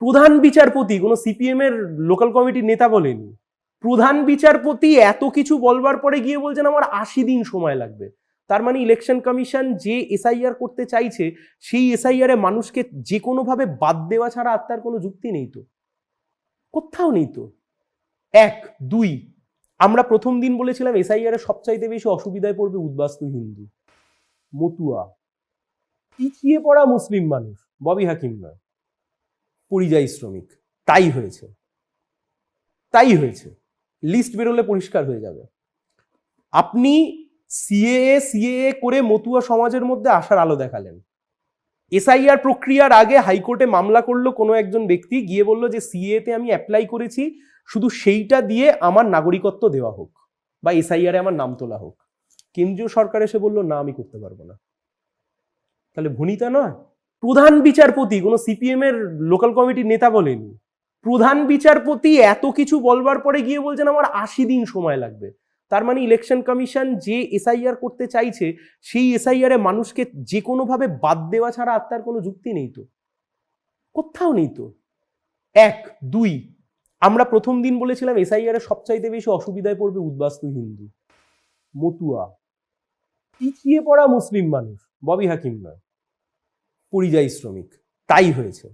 প্রধান বিচারপতি কোনো সিপিএম এর লোকাল কমিটির নেতা বলেনি। প্রধান বিচারপতি এত কিছু বলবার পরে গিয়ে বলছেন আমার ৮০ দিন সময় লাগবে। তার মানে ইলেকশন কমিশন যে এসআইআর করতে চাইছে সেই এসআইআর এ মানুষকে যে কোনোভাবে বাদ দেওয়া ছাড়া আর তার কোনো যুক্তি নেই তো, কোথাও নেই তো। এক দুই, আমরা প্রথম দিন বলেছিলাম এসআইআর এর সবচাইতে বেশি অসুবিধায় পড়বে উদ্বাস্তু হিন্দু, মতুয়া, পিছিয়ে পড়া মুসলিম মানুষ, ববি হাকিম নয়, পরিযায়ী শ্রমিক। তাই হয়েছে, তাই হয়েছে। লিস্ট বেরোলে পরিষ্কার হয়ে যাবে। আপনি সিএএ করে মতুয়া সমাজের মধ্যে আসার আলো দেখালেন। এসআইআর প্রক্রিয়ার আগে হাইকোর্টে মামলা করলো কোনো একজন ব্যক্তি, গিয়ে বলল যে সিএতে আমি অ্যাপ্লাই করেছি, শুধু সেইটা দিয়ে আমার নাগরিকত্ব দেওয়া হোক বা এসআইআর এ আমার নাম তোলা হোক। কেন্দ্রীয় সরকার এসে বললো না, আমি করতে পারবো না। তাহলে ভনিতা নয়? প্রধান বিচারপতি কোনো সিপিএম এর লোকাল কমিটির নেতা বলেনি। প্রধান বিচারপতি এত কিছু বলবার পরে গিয়ে বলছেন আমার ৮০ দিন সময় লাগবে। তার মানে ইলেকশন কমিশন যে এসআইআর করতে চাইছে সেই এসআইআর এ মানুষকে যে কোনোভাবে বাদ দেওয়া ছাড়া আর তার কোনো যুক্তি নেই তো, কোথাও নেই তো। এক দুই, আমরা প্রথম দিন বলেছিলাম এসআইআর এর সবচাইতে বেশি অসুবিধায় পড়বে উদ্বাস্তু হিন্দু, মতুয়া, পিছিয়ে পড়া মুসলিম মানুষ, ববি হাকিম নয়, পরিযায়ী শ্রমিক। তাই হয়েছে।